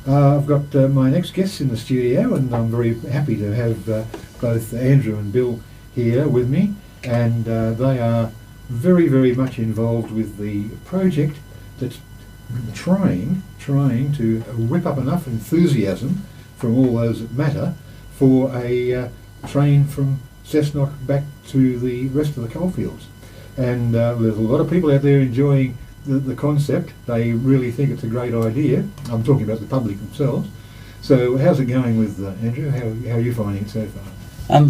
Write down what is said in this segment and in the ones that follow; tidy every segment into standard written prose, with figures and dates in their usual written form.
I've got my next guests in the studio, and I'm very happy to have both Andrew and Bill here with me, and they are very, very much involved with the project that's trying to whip up enough enthusiasm from all those that matter for a train from Cessnock back to the rest of the coalfields. And there's a lot of people out there enjoying the concept. They really think it's a great idea. I'm talking about the public themselves. So how's it going with Andrew? How are you finding it so far?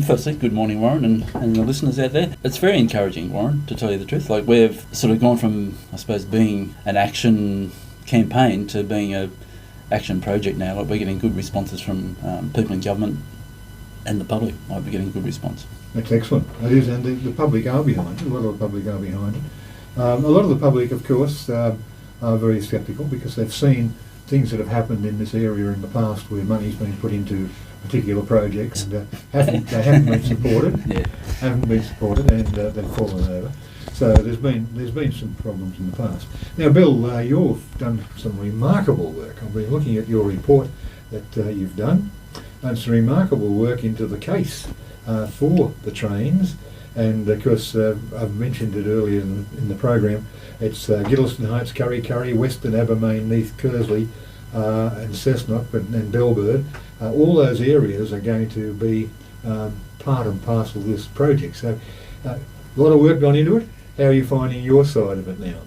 Firstly, good morning, Warren, and the listeners out there. It's very encouraging, Warren, to tell you the truth. Like, we've sort of gone from, I suppose, being an action campaign to being a action project now. Like, we're getting good responses from people in government and the public. Like, we're getting good response. That's excellent. It is, and the public are behind it. A lot of the public are behind it. A lot of the public, of course, are very sceptical because they've seen things that have happened in this area in the past where money's been put into particular projects and they haven't been supported. Yeah. Haven't been supported, and they've fallen over. So there's been some problems in the past. Now, Bill, you've done some remarkable work. I've been looking at your report that you've done, and some remarkable work into the case for the trains. And of course, I've mentioned it earlier in the program. It's Giddleston Heights, Curry, Western Abermain, Neath, Kersley, and Cessnock and Bellbird. All those areas are going to be part and parcel of this project. So a lot of work gone into it. How are you finding your side of it now?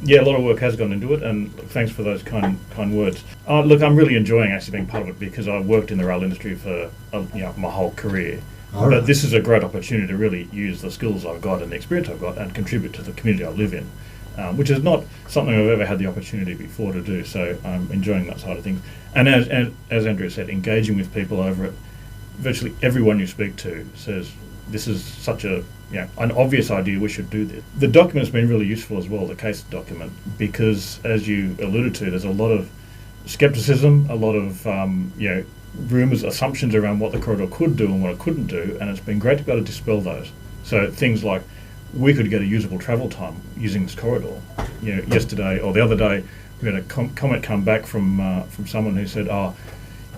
Yeah, a lot of work has gone into it, and thanks for those kind words. Look, I'm really enjoying actually being part of it because I've worked in the rail industry for my whole career. All right. But this is a great opportunity to really use the skills I've got and the experience I've got and contribute to the community I live in, which is not something I've ever had the opportunity before to do. So I'm enjoying that side of things. And as Andrew said, engaging with people over it. Virtually everyone you speak to says this is such an obvious idea, we should do this. The document's been really useful as well, the case document, because as you alluded to, there's a lot of scepticism, a lot of rumours, assumptions around what the corridor could do and what it couldn't do, and it's been great to be able to dispel those. So things like we could get a usable travel time using this corridor. Yesterday or the other day, we had a comment come back from someone who said,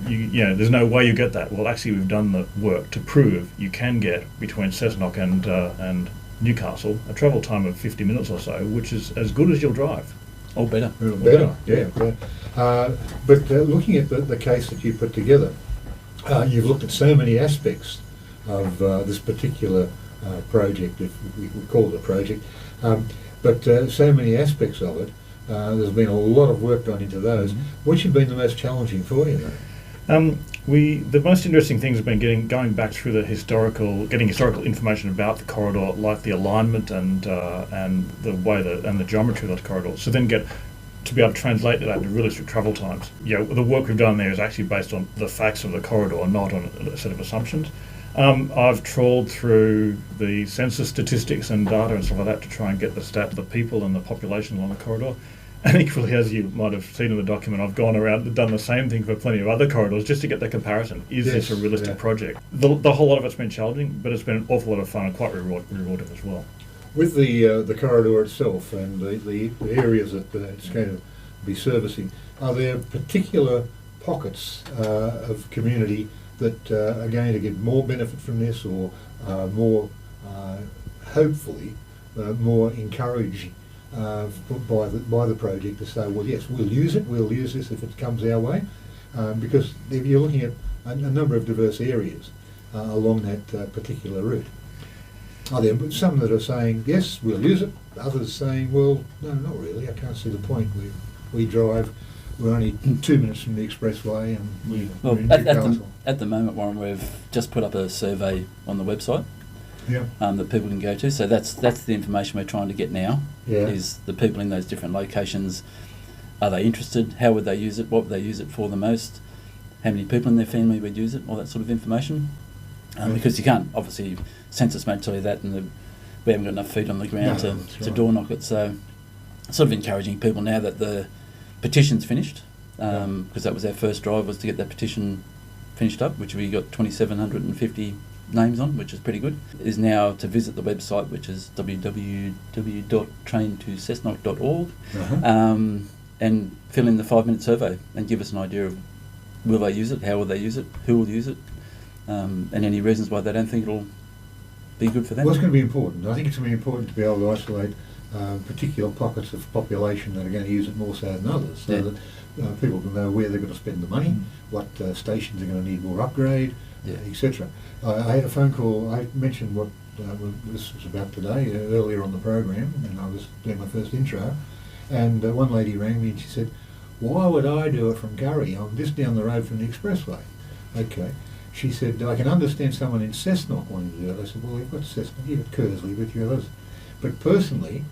there's no way you get that. Well, actually, we've done the work to prove you can get between Cessnock and Newcastle a travel time of 50 minutes or so, which is as good as you'll drive. Or better. Better. But looking at the case that you put together, you've looked at so many aspects of this particular project, if we call it a project, but so many aspects of it. There's been a lot of work done into those. Mm-hmm. Which have been the most challenging for you, though? The most interesting things have been going back through getting historical information about the corridor, like the alignment and the way and the geometry of that corridor. So then to be able to translate that into realistic travel times. The work we've done there is actually based on the facts of the corridor, not on a set of assumptions. I've trawled through the census statistics and data and stuff like that to try and get the stat of the people and the population along the corridor. And equally, as you might have seen in the document, I've gone around and done the same thing for plenty of other corridors just to get the comparison. Is this a realistic project? The whole lot of it's been challenging, but it's been an awful lot of fun and quite rewarding as well. With the corridor itself and the areas that it's going to be servicing, are there particular pockets of community that are going to get more benefit from this, or more, hopefully, more encouraging by the project to say, well, yes, we'll use this if it comes our way, because if you're looking at a number of diverse areas along that particular route. Are there some that are saying, yes, we'll use it, others saying, well, no, not really, I can't see the point. We drive, we're only 2 minutes from the expressway, and we're in Newcastle. At the moment, Warren, we've just put up a survey on the website that people can go to. So that's the information we're trying to get now, is the people in those different locations, are they interested, how would they use it, what would they use it for the most, how many people in their family would use it, all that sort of information. Because you can't, obviously, census won't tell you that, and we haven't got enough feet on the ground to door knock it. So sort of encouraging people now that the petition's finished, because that was our first drive, was to get that petition finished up, which we got 2,750 names on, which is pretty good, is now to visit the website, which is www.traintocessnock.org, and fill in the 5-minute survey and give us an idea of will they use it, how will they use it, who will use it, and any reasons why they don't think it'll be good for them. Well, it's going to be important. I think it's going to be important to be able to isolate particular pockets of population that are going to use it more so than others, so that people can know where they're going to spend the money, what stations are going to need more upgrade, etc. I had a phone call. I mentioned what this was about today earlier on the program, and I was doing my first intro, and one lady rang me and she said, "Why would I do it from Curry? I'm just down the road from the expressway." Okay. She said, "I can understand someone in Cessnock wanting to do it." I said, "Well, you've got Cessnock, you've got Kersley, but you've others." But personally,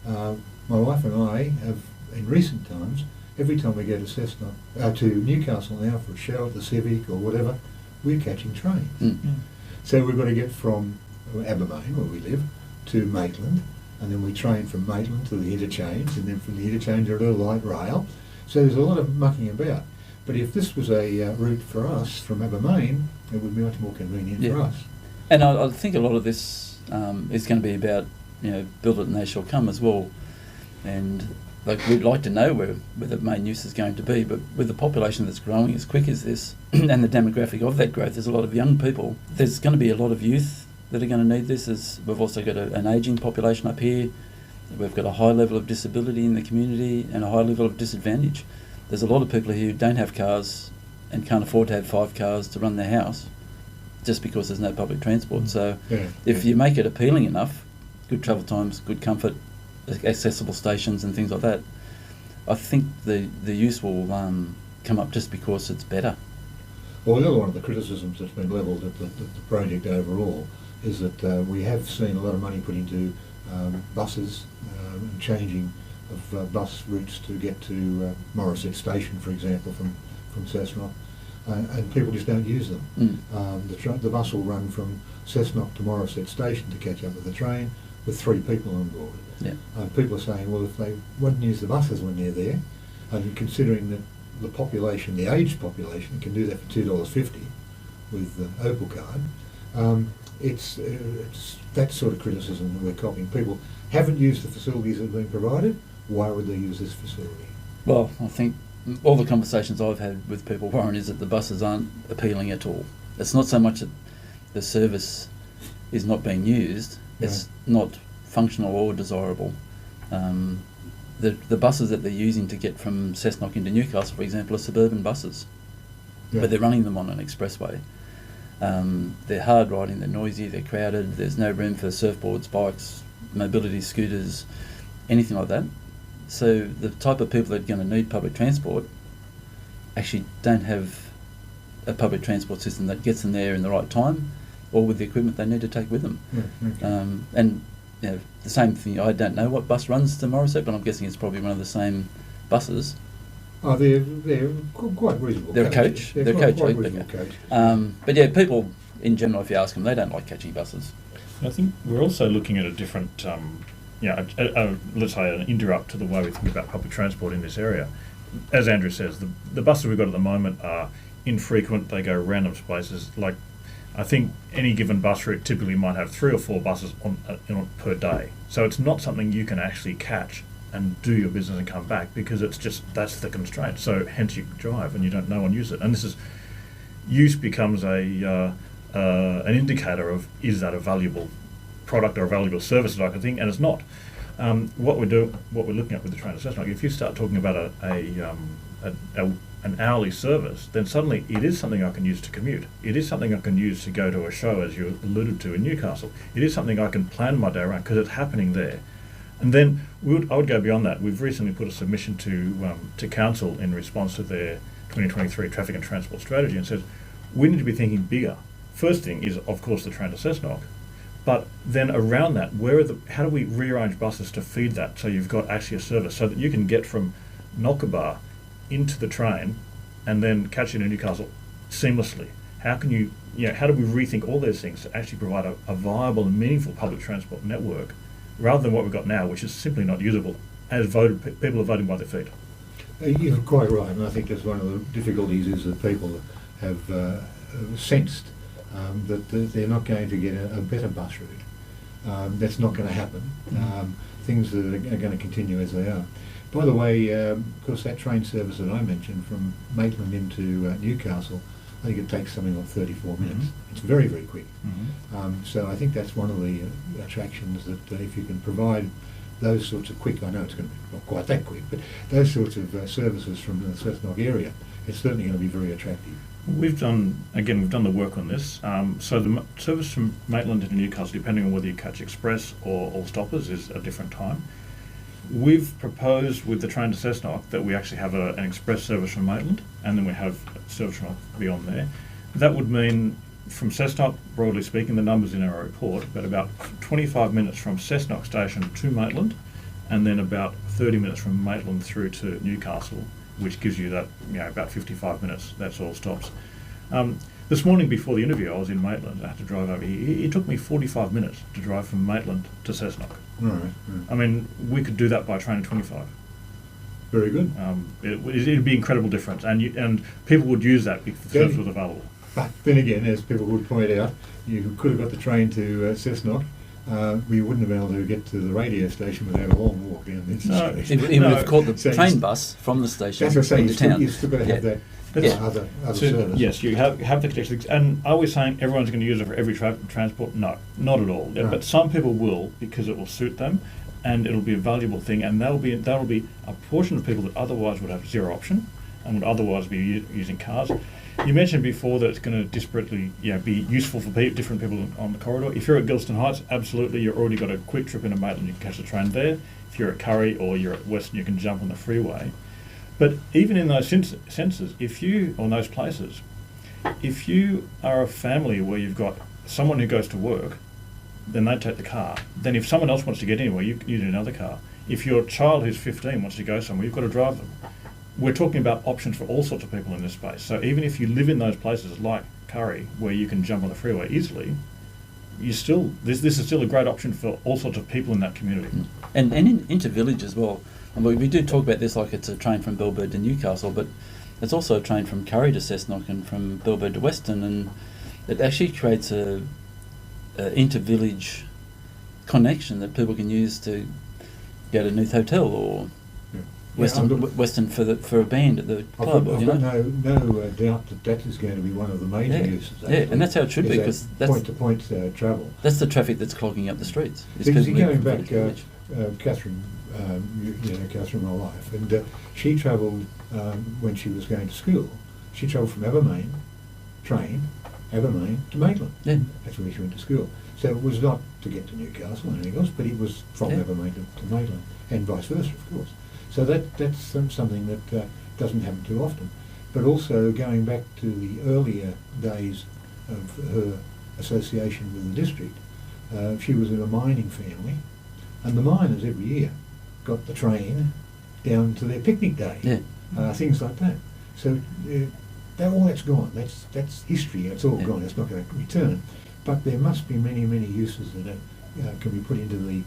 my wife and I have, in recent times, every time we go to Cessnock, to Newcastle now for a show at the Civic or whatever, we're catching trains. Mm. So we've got to get from Abermain, where we live, to Maitland, and then we train from Maitland to the interchange, and then from the interchange to the light rail. So there's a lot of mucking about. But if this was a route for us from Abermain, it would be much more convenient for us. And I think a lot of this is going to be about, build it and they shall come as well. And we'd like to know where the main use is going to be, but with the population that's growing as quick as this and the demographic of that growth, there's a lot of young people. There's going to be a lot of youth that are going to need this. We've also got an ageing population up here. We've got a high level of disability in the community and a high level of disadvantage. There's a lot of people here who don't have cars and can't afford to have 5 cars to run their house just because there's no public transport. So if you make it appealing enough, good travel times, good comfort, accessible stations and things like that, I think the use will come up just because it's better. Well, the other one of the criticisms that's been levelled at the project overall is that we have seen a lot of money put into buses and changing of bus routes to get to Morisset Station, for example, from Cessnock, and people just don't use them. The bus will run from Cessnock to Morisset Station to catch up with the train with 3 people on board. People are saying, well, if they wouldn't use the buses when they're there, and considering that the population, the aged population, can do that for $2.50 with the Opal card, it's that sort of criticism that we're copying. People haven't used the facilities that have been provided. Why would they use this facility? Well, I think all the conversations I've had with people, Warren, is that the buses aren't appealing at all. It's not so much that the service is not being used, it's not functional or desirable. The buses that they're using to get from Cessnock into Newcastle, for example, are suburban buses, but they're running them on an expressway. They're hard riding, they're noisy, they're crowded, there's no room for surfboards, bikes, mobility scooters, anything like that. So the type of people that are going to need public transport actually don't have a public transport system that gets them there in the right time or with the equipment they need to take with them. And the same thing, I don't know what bus runs to Morisset, but I'm guessing it's probably one of the same buses. Oh, they're quite reasonable. They're coaches. They're quite coach. reasonable coach. But people in general, if you ask them, they don't like catching buses. I think we're also looking at a different, let's say an interrupt to the way we think about public transport in this area. As Andrew says, the buses we've got at the moment are infrequent. They go random places. Like, I think any given bus route typically might have 3 or 4 buses on per day. So it's not something you can actually catch and do your business and come back, because it's just, that's the constraint. So hence you drive and you don't know and use it. And this is, use becomes an indicator of, is that a valuable product or a valuable service type of thing, and it's not. What we're looking at with the Train To Cessnock, if you start talking about an hourly service, then suddenly it is something I can use to commute. It is something I can use to go to a show, as you alluded to in Newcastle. It is something I can plan my day around because it's happening there. And then I would go beyond that. We've recently put a submission to Council in response to their 2023 Traffic and Transport Strategy, and says we need to be thinking bigger. First thing is, of course, the Train To Cessnock. But then around that, how do we rearrange buses to feed that so you've got actually a service so that you can get from Knockabar into the train and then catch it in Newcastle seamlessly? How can how do we rethink all those things to actually provide a viable and meaningful public transport network rather than what we've got now, which is simply not usable as people are voting by their feet? You're quite right, and I think that's one of the difficulties is that people have sensed that they're not going to get a better bus route. That's not going to happen. Things that are going to continue as they are. By the way, of course, that train service that I mentioned from Maitland into Newcastle, I think it takes something like 34 minutes. Mm-hmm. It's very, very quick. Mm-hmm. So I think that's one of the attractions, that if you can provide those sorts of quick, I know it's going to be not quite that quick, but those sorts of services from the Cessnock area, it's certainly going to be very attractive. We've done the work on this. So the service from Maitland to Newcastle, depending on whether you catch express or all stoppers, is a different time. We've proposed with the Train to Cessnock that we actually have an express service from Maitland, and then we have service from beyond there. That would mean, from Cessnock, broadly speaking, the numbers in our report, but about 25 minutes from Cessnock station to Maitland, and then about 30 minutes from Maitland through to Newcastle, which gives you that, about 55 minutes. That's all stops. This morning before the interview, I was in Maitland. I had to drive over here. It took me 45 minutes to drive from Maitland to Cessnock. Right. I mean, we could do that by train in 25. Very good. It'd be incredible difference, and people would use that if the service was available. But then again, as people would point out, you could have got the train to Cessnock. We wouldn't have been able to get to the radio station without a long walk down this street. He would have caught the train bus from the station into town. You've still got to have that other service. Yes, you have the connection. And are we saying everyone's going to use it for every transport? No, not at all. No. But some people will, because it will suit them, and it'll be a valuable thing. And that'll be a portion of people that otherwise would have zero option and would otherwise be using cars. You mentioned before that it's going to disparately be useful for different people on the corridor. If you're at Gilston Heights, absolutely, you've already got a quick trip into Maitland, you can catch the train there. If you're at Curry or you're at Western, you can jump on the freeway. But even in those senses, or those places, if you are a family where you've got someone who goes to work, then they take the car. Then if someone else wants to get anywhere, you need another car. If your child who's 15 wants to go somewhere, you've got to drive them. We're talking about options for all sorts of people in this space. So even if you live in those places like Curry, where you can jump on the freeway easily, this is still a great option for all sorts of people in that community. And into village as well. And we do talk about this like it's a train from Belbird to Newcastle, but it's also a train from Curry to Cessnock and from Belbird to Western, and it actually creates a inter-village connection that people can use to go to Newth Hotel or Western for a band at the club. I've got no doubt that is going to be one of the major uses. Yeah, and that's how it should be, because that's point-to-point travel. That's the traffic that's clogging up the streets. Because you're going back, Catherine, Catherine, my wife, and she travelled when she was going to school. She travelled from Abermain to Maitland. Yeah. That's where she went to school. So it was not to get to Newcastle or anything else, but it was from Abermain to Maitland, and vice versa, of course. So that's something that doesn't happen too often. But also going back to the earlier days of her association with the district, she was in a mining family, and the miners every year got the train down to their picnic day, things like that. So all that's gone. That's history. It's all gone. It's not going to return. But there must be many, many uses that can be put into the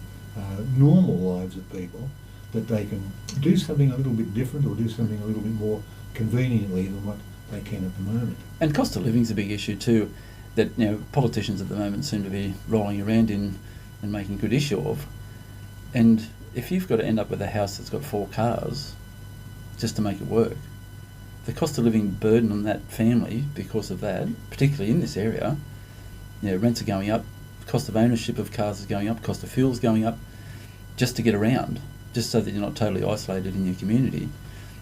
normal lives of people, that they can do something a little bit different or do something a little bit more conveniently than what they can at the moment. And cost of living is a big issue too, that politicians at the moment seem to be rolling around in and making good issue of. And if you've got to end up with a house that's got 4 cars just to make it work, the cost of living burden on that family because of that, particularly in this area, rents are going up, cost of ownership of cars is going up, cost of fuel is going up, just to get around, just so that you're not totally isolated in your community.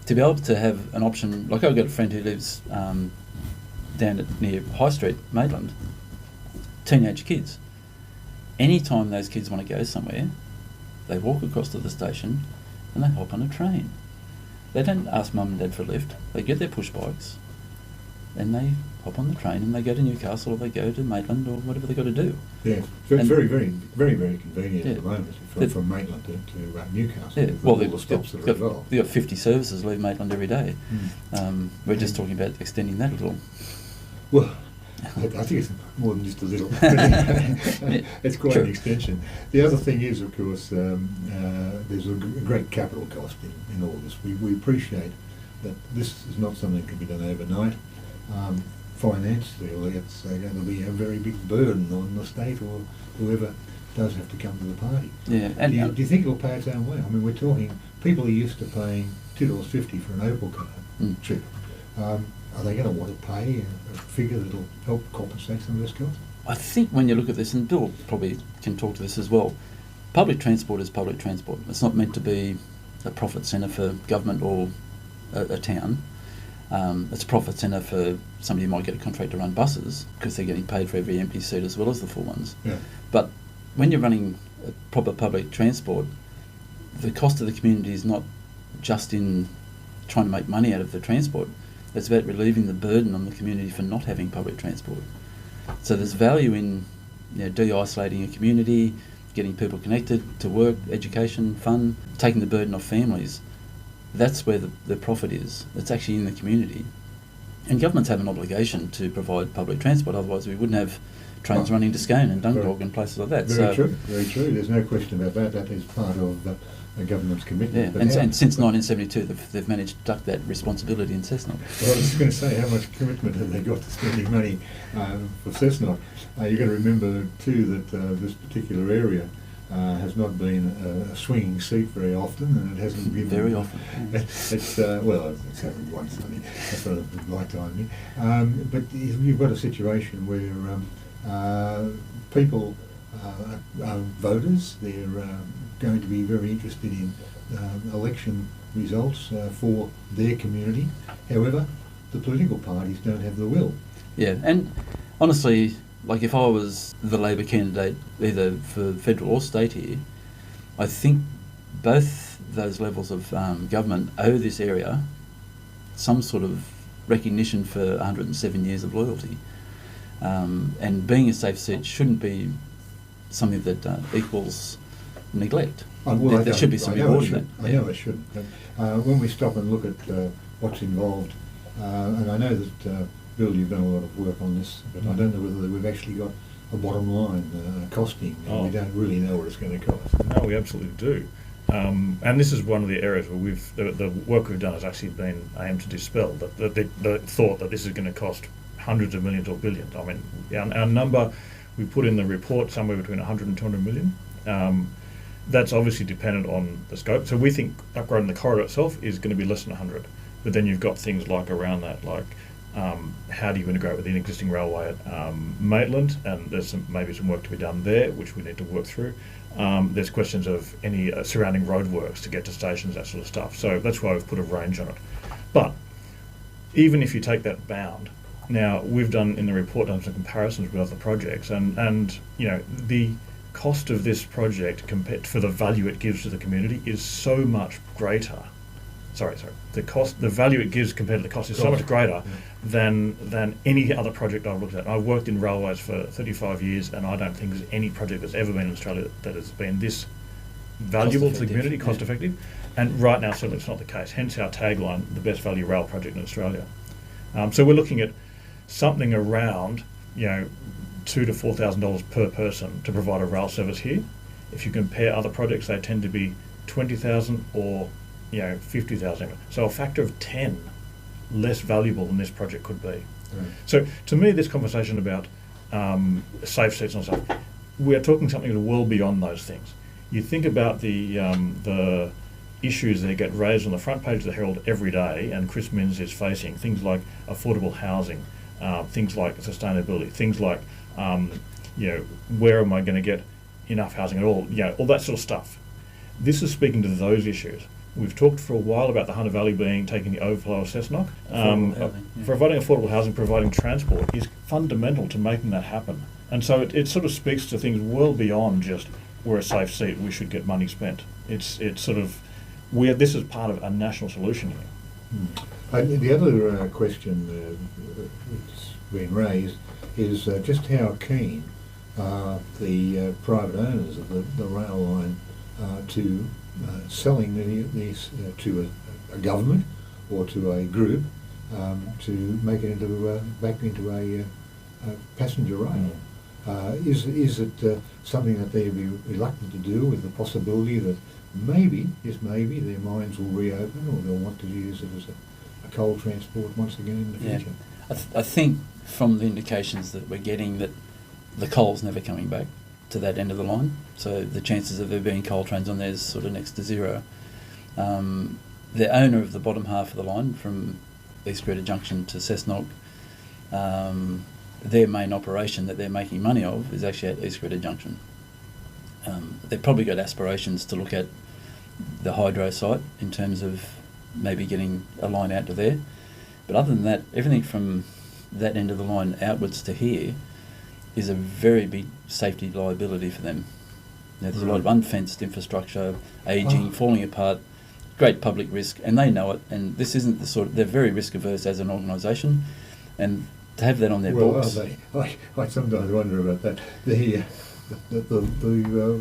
To be able to have an option, like I've got a friend who lives down near High Street, Maitland, teenage kids. Anytime those kids want to go somewhere, they walk across to the station and they hop on a train. They don't ask mum and dad for a lift. They get their push bikes and they hop on the train and they go to Newcastle or they go to Maitland or whatever they've got to do. Yeah, so it's very, very, very, very convenient at the moment from Maitland to Newcastle. Yeah, well, all the stops that are involved. They've got 50 services leave Maitland every day. We're just talking about extending that a little. Well, I think it's more than just a little. It's quite an extension. The other thing is, of course, there's a great capital cost in all this. We appreciate that this is not something that can be done overnight. Financially, it's going to be a very big burden on the state or whoever does have to come to the party. Yeah, and do you think it'll pay its own way? I mean, we're talking people are used to paying $2.50 for an Opal car trip. Are they going to want to pay a figure that will help compensate some of this cost? I think when you look at this, and Bill probably can talk to this as well, public transport is public transport. It's not meant to be a profit centre for government or a town. It's a profit centre for somebody who might get a contract to run buses because they're getting paid for every empty seat as well as the full ones. Yeah. But when you're running a proper public transport, the cost of the community is not just in trying to make money out of the transport. It's about relieving the burden on the community for not having public transport. So there's value in de-isolating a community, getting people connected to work, education, fun, taking the burden off families. That's where the profit is. It's actually in the community. And governments have an obligation to provide public transport, otherwise we wouldn't have trains running to Scone and Dundalk and places like that. Very true, very true. There's no question about that. That is part of the government's commitment. Yeah, and since 1972 they've managed to duck that responsibility in Cessnock. Well, I was going to say, how much commitment have they got to spending money for Cessnock? You've got to remember too that this particular area has not been a swinging seat very often, and it hasn't been very often. It's it's happened once. I mean, that's what I'd like to mean. But you've got a situation where people are voters. They're going to be very interested in election results for their community. However, the political parties don't have the will. Yeah, and honestly, like if I was the Labor candidate, either for federal or state here, I think both those levels of government owe this area some sort of recognition for 107 years of loyalty. And being a safe seat shouldn't be something that equals neglect. There should be some reward in that. I know it shouldn't. But when we stop and look at what's involved, and I know that Bill, you've done a lot of work on this, but I don't know whether we've actually got a bottom line costing, and we don't really know what it's going to cost. No, we absolutely do. And this is one of the areas where the work we've done has actually been aimed to dispel the thought that this is going to cost hundreds of millions or billions. I mean, our number we put in the report somewhere between 100 and 200 million. That's obviously dependent on the scope. So we think upgrading the corridor itself is going to be less than 100. But then you've got things like around that, like how do you integrate with the existing railway at Maitland, and there's maybe some work to be done there, which we need to work through. There's questions of any surrounding roadworks to get to stations, that sort of stuff. So that's why we've put a range on it. But even if you take that bound, now we've done in the report some comparisons with other projects, and the cost of this project compared for the value it gives to the community is so much greater. The value it gives compared to the cost is so much greater than any other project I've looked at. I've worked in railways for 35 years, and I don't think there's any project that's ever been in Australia that has been this valuable to the community, cost effective. And right now, certainly it's not the case. Hence our tagline, the best value rail project in Australia. So we're looking at something around, $2,000 to $4,000 per person to provide a rail service here. If you compare other projects, they tend to be 20,000 or 50,000. So a factor of 10 less valuable than this project could be. Right. So to me, this conversation about safe seats and stuff, we are talking something well beyond those things. You think about the issues that get raised on the front page of the Herald every day, and Chris Minns is facing things like affordable housing, things like sustainability, things like where am I going to get enough housing at all? All that sort of stuff. This is speaking to those issues. We've talked for a while about the Hunter Valley taking the overflow of Cessnock. Providing affordable housing, providing transport is fundamental to making that happen. And so it sort of speaks to things well beyond just we're a safe seat, we should get money spent. It's sort of this is part of a national solution here. The other question that's been raised is just how keen the private owners of the rail line to selling these to a government or to a group to make it back into a passenger rail. Is it something that they'd be reluctant to do, with the possibility that maybe, just maybe, their mines will reopen, or they'll want to use it as a coal transport once again in the future? I think from the indications that we're getting that the coal's never coming back to that end of the line, so the chances of there being coal trains on there is sort of next to zero. The owner of the bottom half of the line from East Greta Junction to Cessnock, their main operation that they're making money of is actually at East Greta Junction. They've probably got aspirations to look at the hydro site in terms of maybe getting a line out to there. But other than that, everything from that end of the line outwards to here is a very big safety liability for them. There's a lot of unfenced infrastructure, ageing, falling apart, great public risk, and they know it. And this isn't the sort of, they're very risk averse as an organisation, and to have that on their books. I sometimes wonder about that. The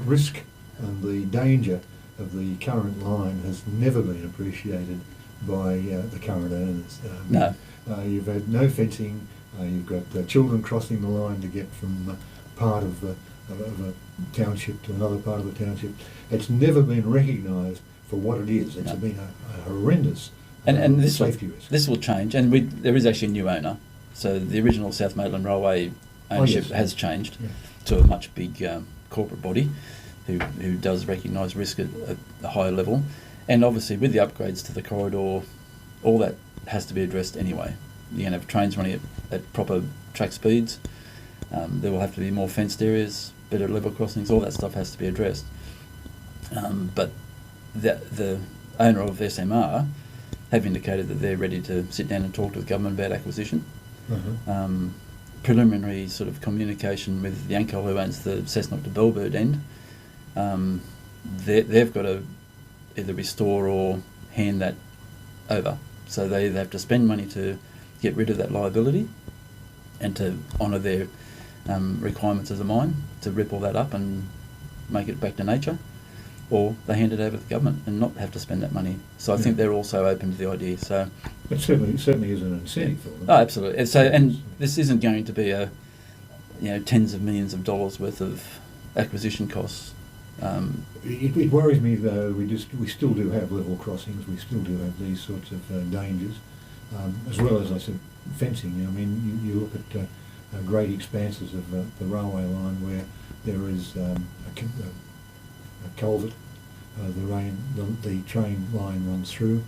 risk and the danger of the current line has never been appreciated by the current owners. No. You've had no fencing. You've got children crossing the line to get from part of a township to another part of the township. It's never been recognised for what it is. It's been a horrendous and this safety risk. This will change, and there is actually a new owner. So the original South Maitland Railway ownership has changed to a much big corporate body who does recognise risk at a higher level. And obviously with the upgrades to the corridor, all that has to be addressed anyway. You're going to have trains running at proper track speeds. There will have to be more fenced areas, better level crossings, all that stuff has to be addressed. But the owner of SMR have indicated that they're ready to sit down and talk to the government about acquisition. Preliminary sort of communication with Yancoal, who owns the Cessnock to Bellbird end, they've got to either restore or hand that over. So they have to spend money to get rid of that liability and to honour their requirements as a mine, to rip all that up and make it back to nature, or they hand it over to the government and not have to spend that money. So I think they're also open to the idea. So it certainly is an incentive for them. Oh, absolutely. So, and this isn't going to be tens of millions of dollars worth of acquisition costs. It worries me though. We still do have level crossings. We still do have these sorts of dangers, as well as I said, fencing. I mean, you look at great expanses of the railway line where there is a culvert. The train line runs through.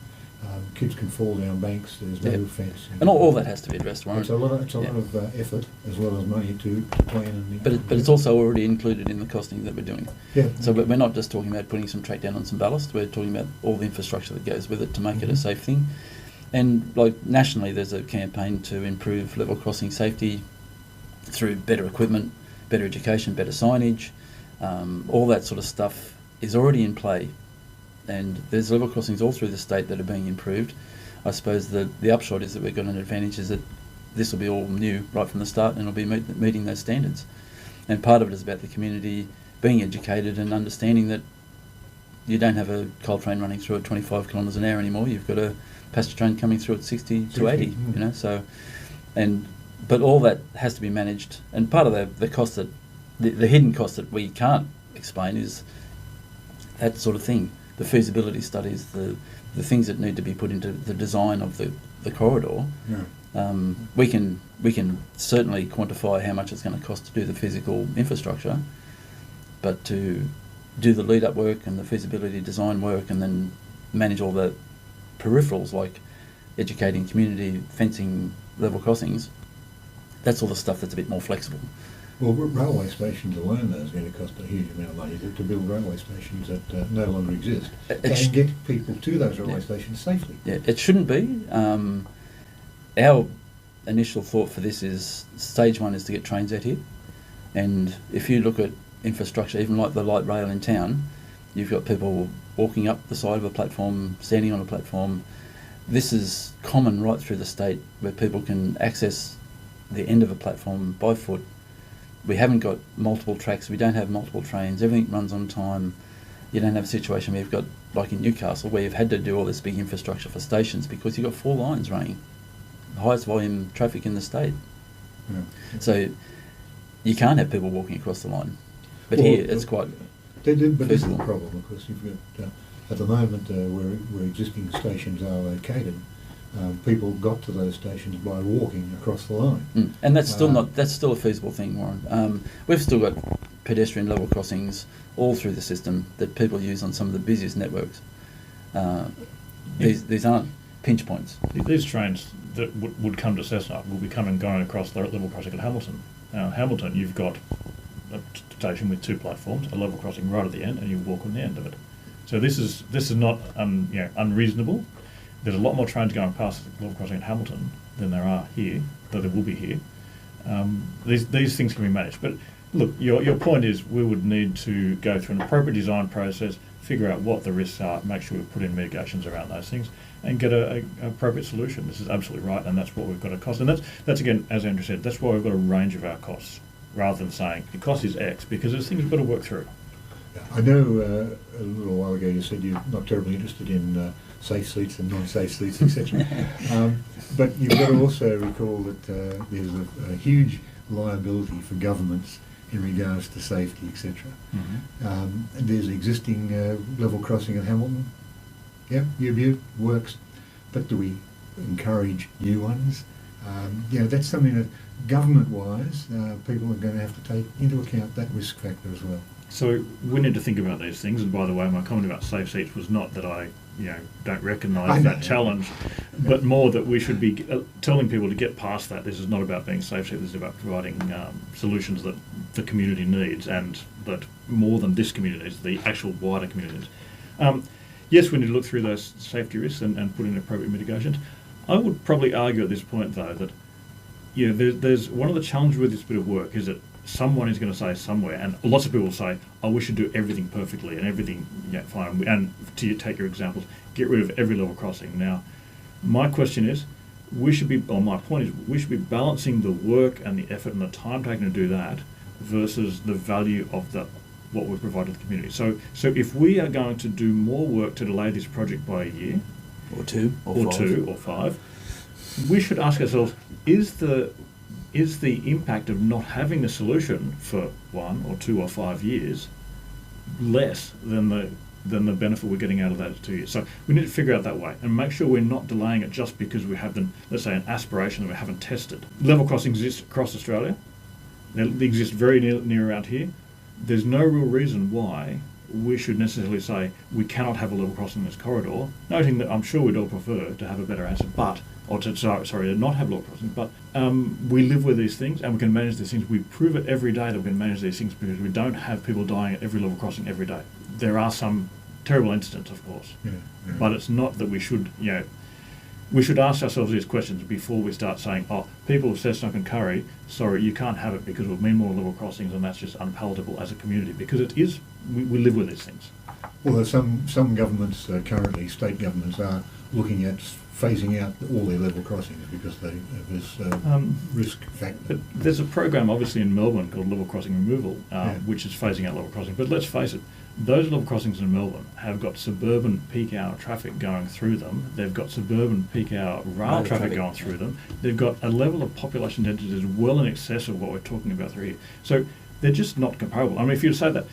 Kids can fall down banks. There's no fence, and all that has to be addressed, Warren. It's a lot of effort as well as money to plan. But it's also already included in the costing that we're doing. Yeah. So we're not just talking about putting some track down on some ballast. We're talking about all the infrastructure that goes with it to make it a safe thing. And like nationally, there's a campaign to improve level crossing safety through better equipment, better education, better signage. All that sort of stuff is already in play. And there's level crossings all through the state that are being improved. I suppose the upshot is that we've got an advantage is that this will be all new right from the start and it'll be meeting those standards. And part of it is about the community being educated and understanding that you don't have a coal train running through at 25 kilometres an hour anymore. You've got a passenger train coming through at 60 to 80, So, but all that has to be managed. And part of the cost that, the hidden cost that we can't explain is that sort of thing. The feasibility studies, the things that need to be put into the design of the corridor. We can certainly quantify how much it's going to cost to do the physical infrastructure, but to do the lead-up work and the feasibility design work and then manage all the peripherals like educating community, fencing, level crossings, that's all the stuff that's a bit more flexible. Well, railway stations alone, though, is going to cost a huge amount of money to build railway stations that no longer exist and get people to those railway stations safely. Yeah, it shouldn't be. Our initial thought for this is stage one is to get trains out here, and if you look at infrastructure, even like the light rail in town, you've got people walking up the side of a platform, standing on a platform. This is common right through the state where people can access the end of a platform by foot. We haven't got multiple tracks, we don't have multiple trains, everything runs on time. You don't have a situation where you've got, like in Newcastle, where you've had to do all this big infrastructure for stations because you've got 4 lines running, the highest volume traffic in the state. So you can't have people walking across the line. But here it's quite But this is the problem, of course. You've got, at the moment, where existing stations are located, people got to those stations by walking across the line. And that's still a feasible thing, Warren. We've still got pedestrian level crossings all through the system that people use on some of the busiest networks. These aren't pinch points. These trains that would come to Cessnock will be coming going across the level crossing at Hamilton. Now, Hamilton, you've got a station with 2 platforms, a level crossing right at the end, and you walk on the end of it. So this is not unreasonable. There's a lot more trains going past the level crossing at Hamilton than there are here, though there will be here. These things can be managed. But look, your point is we would need to go through an appropriate design process, figure out what the risks are, make sure we put in mitigations around those things, and get an appropriate solution. This is absolutely right, and that's what we've got to cost. And that's again, as Andrew said, that's why we've got a range of our costs, rather than saying the cost is X, because there's things we've got to work through. I know a little while ago you said you're not terribly interested in safe seats and non-safe seats, etc. But you've got to also recall that there's a huge liability for governments in regards to safety, etc. Mm-hmm. There's existing level crossing at Hamilton. Yeah, works. But do we encourage new ones? That's something that government-wise people are going to have to take into account, that risk factor as well. So we need to think about these things. And by the way, my comment about safe seats was not that I don't recognise that challenge, but more that we should be telling people to get past that. This is not about being safe seats. This is about providing solutions that the community needs, and that more than this community needs, the actual wider community needs. Yes, we need to look through those safety risks and put in appropriate mitigations. I would probably argue at this point, though, that there's one of the challenges with this bit of work is that someone is going to say somewhere, and lots of people will say, "Oh, we should do everything perfectly and everything fine." And to take your examples, get rid of every level crossing. Now, my question is, my point is, we should be balancing the work and the effort and the time taken to do that versus the value of what we provide to the community. So if we are going to do more work to delay this project by a year, or two, or five, we should ask ourselves: is the impact of not having the solution for 1 or 2 or 5 years less than the benefit we're getting out of that 2 years? So we need to figure out that way and make sure we're not delaying it just because we have let's say, an aspiration that we haven't tested. Level crossings exist across Australia. They exist very near around here. There's no real reason why we should necessarily say we cannot have a level crossing in this corridor, noting that I'm sure we'd all prefer to have a better answer, to not have level crossing, but we live with these things and we can manage these things. We prove it every day that we can manage these things because we don't have people dying at every level crossing every day. There are some terrible incidents, of course, but it's not that we should, we should ask ourselves these questions before we start saying, "Oh, people of Cessnock and Curry, sorry, you can't have it because we'll mean more level crossings," and that's just unpalatable as a community, because it is, we live with these things. Well, some governments currently, state governments, are looking at phasing out all their level crossings because they have this risk factor. But there's a program obviously in Melbourne called Level Crossing Removal, which is phasing out level crossing. But let's face it, those level crossings in Melbourne have got suburban peak hour traffic going through them. They've got suburban peak hour rail traffic going through them. They've got a level of population density that is well in excess of what we're talking about through here. So they're just not comparable. I mean, if you say that,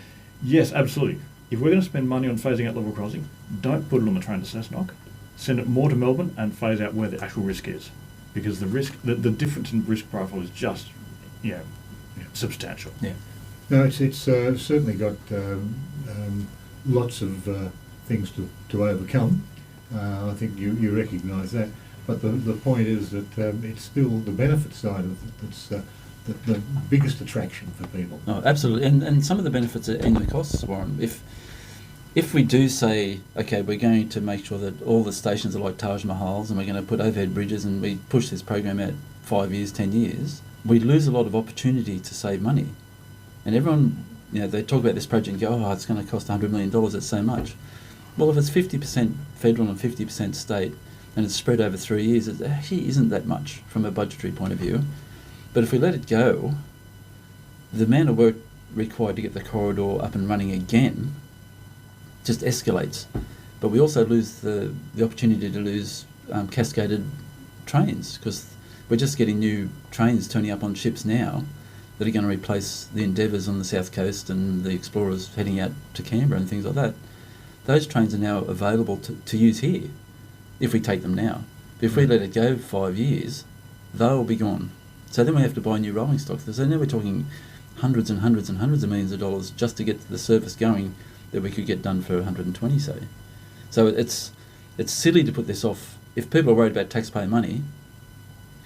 yes, absolutely. If we're going to spend money on phasing out level crossing, don't put it on the Train to Cessnock. Send it more to Melbourne and phase out where the actual risk is, because the risk, the difference in risk profile is just, substantial. Yeah. No, it's certainly got lots of things to overcome. I think you recognise that, but the point is that it's still the benefit side of it that's the biggest attraction for people. Oh, absolutely, and some of the benefits are in the costs, Warren. If we do say, okay, we're going to make sure that all the stations are like Taj Mahals and we're going to put overhead bridges and we push this program out 5 years, 10 years, we lose a lot of opportunity to save money. And everyone, they talk about this project and go, "Oh, it's going to cost $100 million, it's so much." Well, if it's 50% federal and 50% state and it's spread over 3 years, it actually isn't that much from a budgetary point of view. But if we let it go, the amount of work required to get the corridor up and running again just escalates. But we also lose the opportunity to lose cascaded trains, because we're just getting new trains turning up on ships now that are going to replace the Endeavours on the south coast and the Explorers heading out to Canberra and things like that. Those trains are now available to use here if we take them now. But if we let it go 5 years, they'll be gone. So then we have to buy new rolling stock. So now we're talking hundreds and hundreds and hundreds of millions of dollars just to get the service going that we could get done for 120, say. So it's silly to put this off. If people are worried about taxpayer money,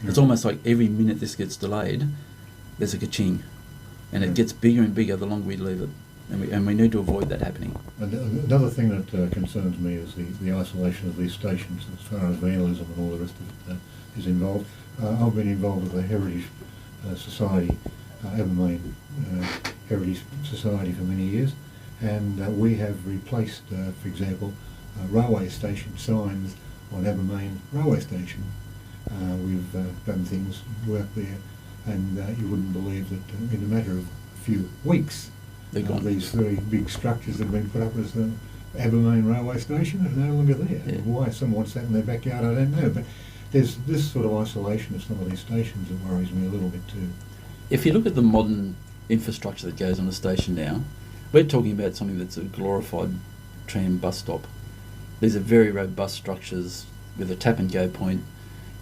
it's almost like every minute this gets delayed, there's a ka-ching, and it gets bigger and bigger the longer we leave it, and we need to avoid that happening. Another thing that concerns me is the isolation of these stations as far as vandalism and all the rest of it is involved. I've been involved with the Heritage Society, Abermain Heritage Society for many years, and we have replaced, for example, railway station signs on Abermain railway station. We've done things, work there, and you wouldn't believe that in a matter of a few weeks, these very big structures that have been put up as the Abermain railway station are no longer there. Yeah. Why someone wants that in their backyard, I don't know, but there's this sort of isolation of some of these stations that worries me a little bit too. If you look at the modern infrastructure that goes on a station now, we're talking about something that's a glorified tram bus stop. These are very robust structures with a tap and go point,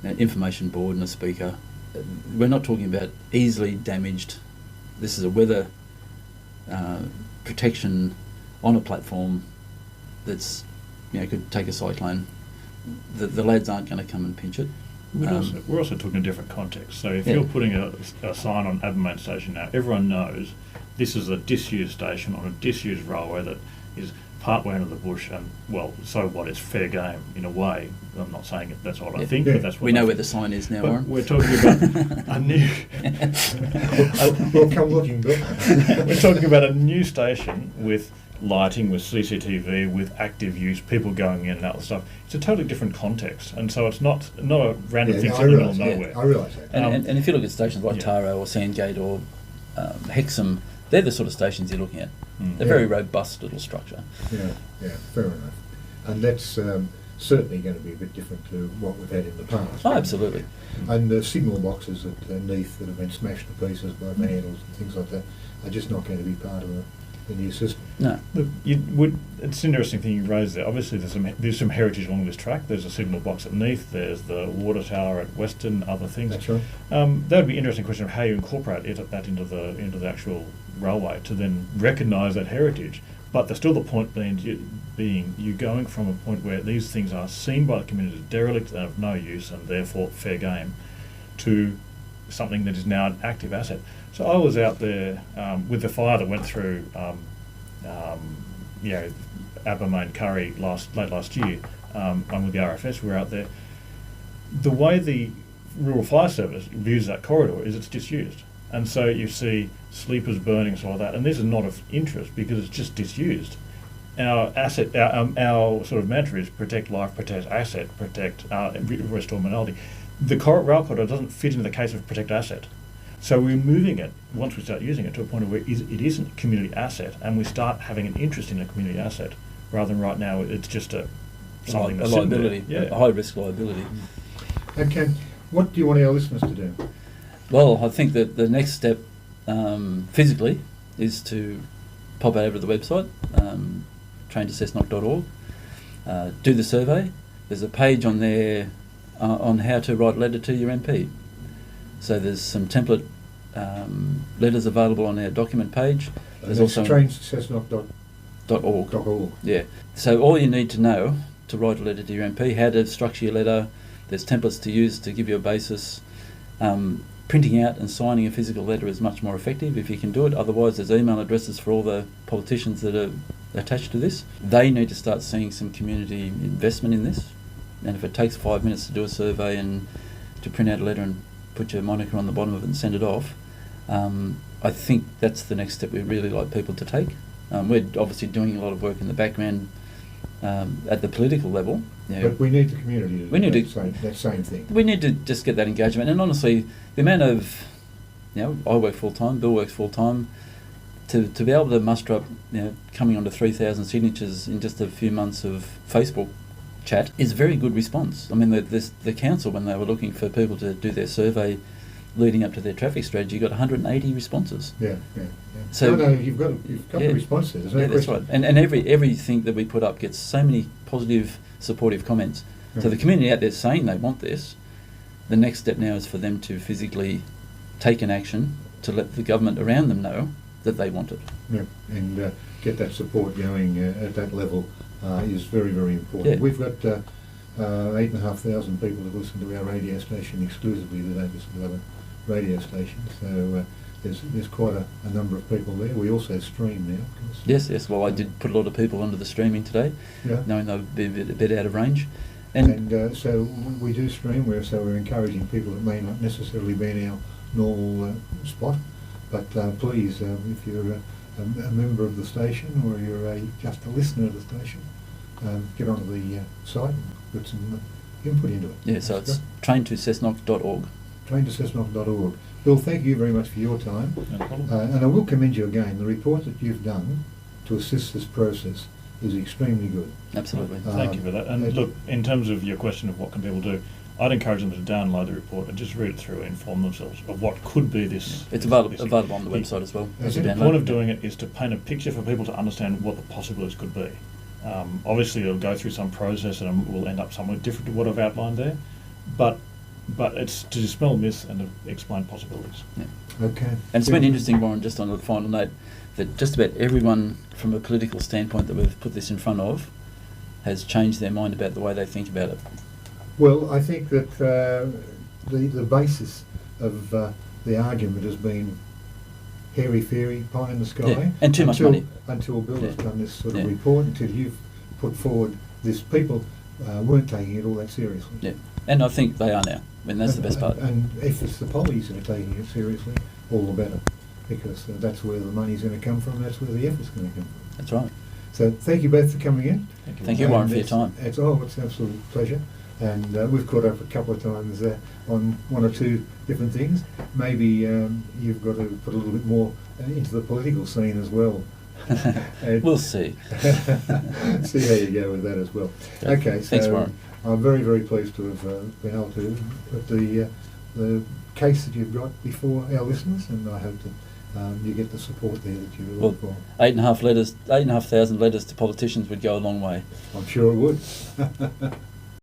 an information board and a speaker. We're not talking about easily damaged. This is a weather protection on a platform that's, could take a cyclone. The lads aren't going to come and pinch it. We're also talking a different context. So if you're putting a sign on Abermain Station now, everyone knows this is a disused station on a disused railway that is partway into the bush, and so what? It's fair game in a way. I'm not saying that's what I think, but that's what we know where the sign is now, but Warren. We're talking about a new. Well, come looking, Bill. We're talking about a new station with lighting, with CCTV, with active use, people going in and out of stuff. It's a totally different context, and so it's not a random thing in the middle of nowhere. I realise that. And if you look at stations like Taro or Sandgate or Hexham, they're the sort of stations you're looking at. They're very robust little structure. Yeah, fair enough. And that's certainly going to be a bit different to what we've had in the past. Oh, absolutely. And the signal boxes at Neath that have been smashed to pieces by vandals and things like that are just not going to be part of the new system. No. Look, it's an interesting thing you raised there. Obviously, there's some heritage along this track. There's a signal box at Neath. There's the water tower at Western. Other things. That's right. That would be an interesting question of how you incorporate that into the actual railway to then recognise that heritage. But there's still the point being you going from a point where these things are seen by the community as derelict and of no use and therefore fair game, to something that is now an active asset. So I was out there with the fire that went through Abermain Curry late last year. I'm with the RFS. We were out there. The way the Rural Fire Service views that corridor is it's disused, and so you see sleepers burning, so all that. And this is not of interest because it's just disused. Our sort of mantra is protect life, protect asset, protect restore morality. The rail corridor doesn't fit into the case of protect asset. So we're moving it, once we start using it, to a point where it isn't a community asset, and we start having an interest in a community asset, rather than right now it's just something that's a liability, a high risk liability. Okay, what do you want our listeners to do? Well, I think that the next step physically is to pop over to the website, traintocessnock.org, do the survey. There's a page on there on how to write a letter to your MP. So there's some template letters available on our document page. There's also traintocessnock.org. Yeah. So all you need to know to write a letter to your MP, how to structure your letter. There's templates to use to give you a basis. Printing out and signing a physical letter is much more effective if you can do it. Otherwise, there's email addresses for all the politicians that are attached to this. They need to start seeing some community investment in this. And if it takes 5 minutes to do a survey and to print out a letter and put your moniker on the bottom of it and send it off, I think that's the next step we'd really like people to take. We're obviously doing a lot of work in the background at the political level. But we need the community to do that same thing. We need to just get that engagement. And honestly, the amount of, I work full-time, Bill works full-time, to be able to muster up, coming onto 3,000 signatures in just a few months of Facebook chat is a very good response. I mean, the council, when they were looking for people to do their survey leading up to their traffic strategy, got 180 responses. Yeah. So you've got the response there. There's no that's question. right. And everything that we put up gets so many positive, supportive comments. So the community out there saying they want this. The next step now is for them to physically take an action to let the government around them know that they want it. Yeah, and get that support going at that level is very, very important. Yeah. We've got 8,500 people that listen to our radio station exclusively. They don't listen to other radio stations. So there's quite a number of people there. We also stream now. Of course. Yes. Well, I did put a lot of people onto the streaming today, knowing they would be a bit out of range. And so we do stream, so we're encouraging people that may not necessarily be in our normal spot. But please, if you're a member of the station or you're just a listener of the station, get onto the site and put some input into it. Yeah, so it's traintocessnock.org. Traintocessnock.org. Bill, thank you very much for your time. No problem. And I will commend you again. The report that you've done to assist this process is extremely good. Absolutely. Thank you for that. And look, in terms of your question of what can people do, I'd encourage them to download the report and just read it through and inform themselves of what could be this. It's available on the website as well. The point of doing it is to paint a picture for people to understand what the possibilities could be. Obviously, it'll go through some process and we'll end up somewhat different to what I've outlined there, but it's to dispel myths and to explain possibilities. Yeah. Okay. And it's been interesting, Warren, just on a final note, that just about everyone from a political standpoint that we've put this in front of has changed their mind about the way they think about it. Well, I think that the basis of the argument has been hairy-fairy, pie in the sky. And too much money. Until Bill has done this sort of report, until you've put forward this, people weren't taking it all that seriously. Yeah, and I think they are now. I mean, that's the best part. And if it's the pollies that are taking it seriously, all the better, because that's where the money's going to come from, that's where the effort's going to come from. That's right. So thank you both for coming in. Thank you, Warren, for your time. It's an absolute pleasure. And we've caught up a couple of times on one or two different things. Maybe you've got to put a little bit more into the political scene as well. We'll see. See how you go with that as well. Okay, so thanks, Warren. I'm very, very pleased to have been able to put the case that you've got before our listeners, and I hope that you get the support there that you look for. 8,500 letters to politicians would go a long way. I'm sure it would.